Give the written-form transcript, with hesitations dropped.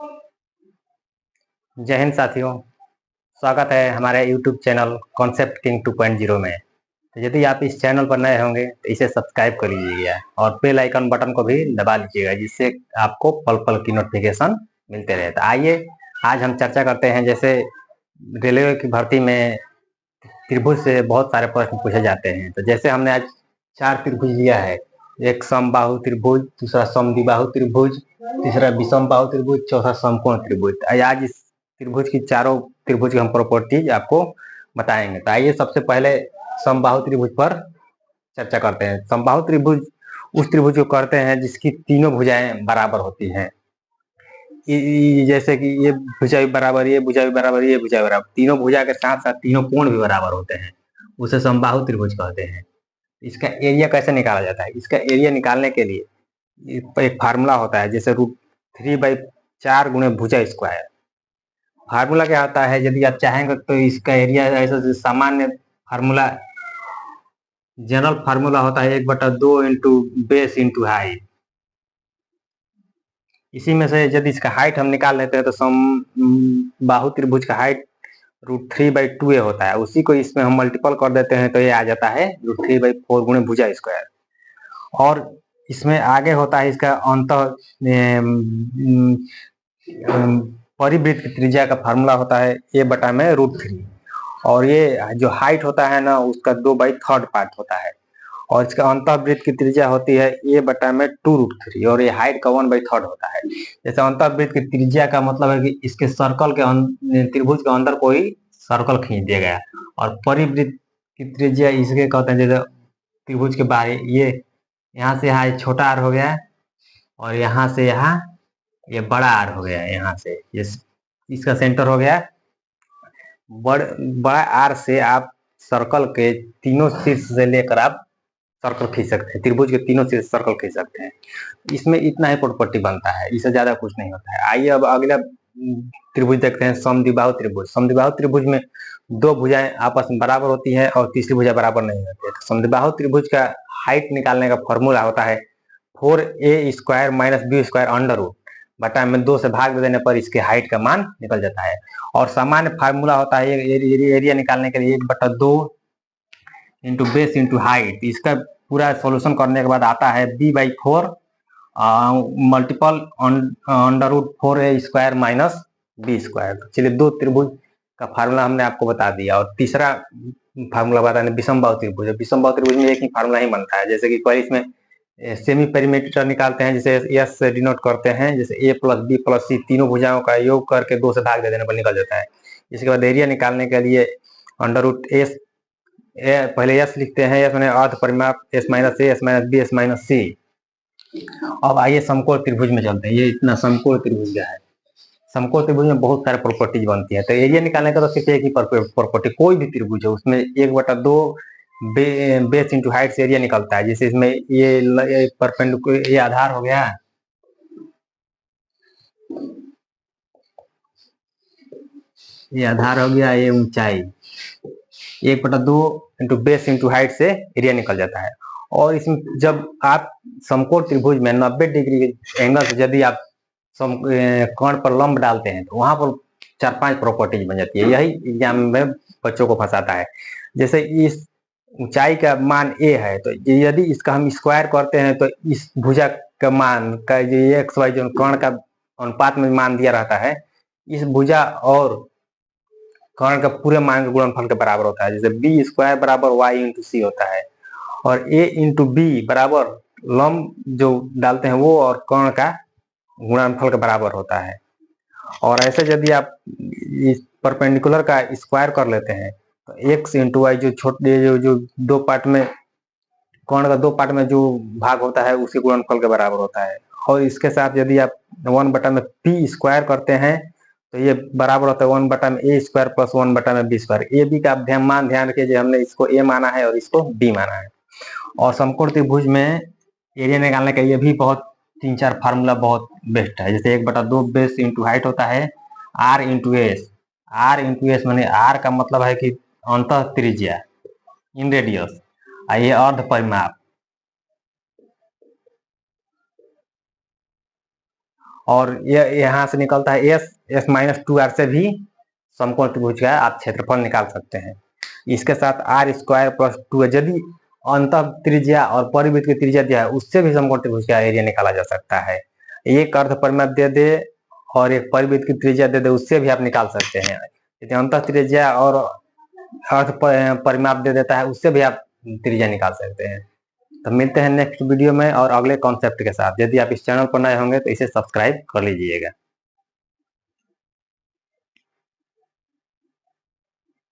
जय हिंद साथियों, स्वागत है हमारे YouTube चैनल कॉन्सेप्ट किंग 2.0 में। तो यदि आप इस चैनल पर नए होंगे तो इसे सब्सक्राइब कर लीजिएगा और बेल आइकन बटन को भी दबा लीजिएगा, जिससे आपको पल पल की नोटिफिकेशन मिलते रहे। तो आइए आज हम चर्चा करते हैं। जैसे रेलवे की भर्ती में त्रिभुज से बहुत सारे प्रश्न पूछे जाते हैं। तो जैसे हमने आज 4 त्रिभुज लिया है, एक समबाहु त्रिभुज, दूसरा समद्विबाहु त्रिभुज, तीसरा विषमबाहु त्रिभुज, चौथा समकोण त्रिभुज। आज इस त्रिभुज की चारों त्रिभुज की हम प्रॉपर्टीज आपको बताएंगे। तो आइए सबसे पहले समबाहु त्रिभुज पर चर्चा करते हैं। समबाहु त्रिभुज उस त्रिभुज को कहते हैं जिसकी तीनों भुजाएं बराबर होती हैं। जैसे कि ये भुजा भी बराबर, ये भुजा भी बराबर, ये भुजा बराबर, तीनों भुजा के साथ साथ तीनों कोण भी बराबर होते हैं, उसे समबाहु त्रिभुज कहते हैं। इसका एरिया कैसे निकाला जाता है? इसका एरिया निकालने के लिए एक फार्मूला होता है, जैसे √3/4 गुणे भुजा स्क्वायर। फार्मूला क्या होता है? यदि आप चाहेंगे तो इसका एरिया ऐसा सामान्य फार्मूला, जनरल फार्मूला होता है 1/2 इंटू बेस इंटू हाइट। इसी में से यदि इसका हाइट हम निकाल लेते हैं तो समबाहु त्रिभुज का हाइट √3/2 होता है। उसी को इसमें हम मल्टीपल कर देते हैं तो ये आ जाता है √3/4 गुणे भुजा स्क्वायर। और इसमें आगे होता है इसका अंतः परिवृत्त की त्रिज्या का फार्मूला होता है a/√3। और ये जो हाइट होता है ना, उसका 2/3 पार्ट होता है। और इसका अंतःवृत्त की त्रिज्या होती है a/2√3 और ये हाइट का 1/3 होता है। जैसे अंतःवृत्त की त्रिज्या का मतलब है कि इसके सर्कल के त्रिभुज के अंदर कोई सर्कल खींच दिया गया। और परिवृत्त की त्रिज्या इसके कहते हैं, जैसे त्रिभुज के बाहर ये यहाँ से यहाँ छोटा आर हो गया और यहाँ से यहाँ ये बड़ा आर हो गया। यहाँ से ये इसका सेंटर हो गया। बड़ा आर से आप सर्कल के तीनों शीर्ष से लेकर आप सर्कल खींच सकते हैं, त्रिभुज के तीनों शीर्ष सर्कल खींच सकते हैं। इसमें इतना ही प्रॉपर्टी बनता है, इससे ज्यादा कुछ नहीं होता है। आइए अब अगला त्रिभुज देखते हैं, समद्विबाहु त्रिभुज। समद्विबाहु त्रिभुज में दो भुजाएं आपस में बराबर होती है और तीसरी भुजा बराबर नहीं होती है। तो समद्विबाहु त्रिभुज का हाइट निकालने का फॉर्मूला होता है 4a² - b² अंडर रूट बटा में 2 से भाग दे देने पर इसके हाइट का मान निकल जाता है। और सामान्य फार्मूला होता है एरिया निकालने के लिए 1/2 इंटू बेस इंटू हाइट। इसका पूरा सॉल्यूशन करने के बाद आता है b/4 मल्टीपल √4a² - b²। चलिए, दो त्रिभुज का फार्मूला हमने आपको बता दिया। और तीसरा फार्मूला बताने विषमबाहु त्रिभुज। विषमबाहु त्रिभुज में एक ही फार्मूला ही बनता है। जैसे कि पहले इसमें सेमी पेरीमीटर निकालते हैं, जिसे एस से डिनोट करते हैं। जैसे a + b + c तीनों भुजाओं का योग करके 2 से भाग दे देने पर निकल जाता है। इसके बाद एरिया निकालने के लिए √s, पहले एस लिखते हैं, एस माने अर्ध परिमाप, s - a, s - b, s - c। अब आइए समकोण त्रिभुज में चलते हैं। ये इतना समकोण त्रिभुज है। समकोण त्रिभुज में बहुत सारे प्रॉपर्टीज बनती है। तो एरिया निकालने का तो सिर्फ एक ही प्रॉपर्टी, कोई भी त्रिभुज है उसमें 1/2 बेस इंटू हाइट से एरिया निकलता है। जैसे इसमें ये परपेंडिकुलर, ये आधार हो गया, ये आधार हो गया, ये ऊंचाई, 1/2 इंटू बेस इंटू हाइट से एरिया निकल जाता है। और इसमें जब आप समकोण त्रिभुज में 90 डिग्री के एंगल से यदि आप कोण पर लंब डालते हैं तो वहां पर 4-5 प्रॉपर्टीज बन जाती है। यही एग्जाम में बच्चों को फंसाता है। जैसे इस ऊंचाई का मान a है, तो यदि इसका हम स्क्वायर करते हैं तो इस भुजा का मान का ये XY जो कर्ण का अनुपात में मान दिया रहता है, इस भुजा और कर्ण का पूरे मान के गुणनफल के बराबर होता है। जैसे b² बराबर y इंटू c होता है। और a इंटू b बराबर लंब जो डालते हैं वो और कर्ण का गुणनफल के बराबर होता है। और ऐसे यदि आप इस परपेंडिकुलर का स्क्वायर कर लेते हैं तो x इंटू वाई, जो छोटे जो दो पार्ट में कर्ण का 2 पार्ट में जो भाग होता है उसी गुणनफल के बराबर होता है। और इसके साथ यदि आप 1/p² करते हैं तो ये बराबर होता है 1/a² + 1/b²। ए बी का आप ध्यान रखिए, हमने इसको a माना है और इसको b माना है। और समकोण त्रिभुज में एरिया निकालने का ये भी बहुत 3-4 फार्मूला बहुत बेस्ट है। जैसे 1/2 बेस इंटू हाइट होता है r into S. r into S माने r का मतलब है कि अंतः त्रिज्या इन रेडियस, ये अर्ध परिमाप। और ये यहाँ से निकलता है एस माइनस 2r से भी समकोण त्रिभुज का आप क्षेत्रफल निकाल सकते हैं। इसके साथ आर स्क्वायर प्लस 2 यदि अंतः त्रिज्या और परिवृत्त की त्रिज्या दिया है उससे भी समकोण त्रिभुज का एरिया निकाला जा सकता है। एक अर्ध परिमाप दे दे और एक परिवृत्त की त्रिज्या दे दे उससे भी आप निकाल सकते हैं। यदि अंतः त्रिज्या और अर्ध परिमाप दे देता है उससे भी आप त्रिज्या निकाल सकते हैं। तो मिलते हैं नेक्स्ट वीडियो में और अगले कॉन्सेप्ट के साथ। यदि आप इस चैनल पर नए होंगे तो इसे सब्सक्राइब कर लीजिएगा।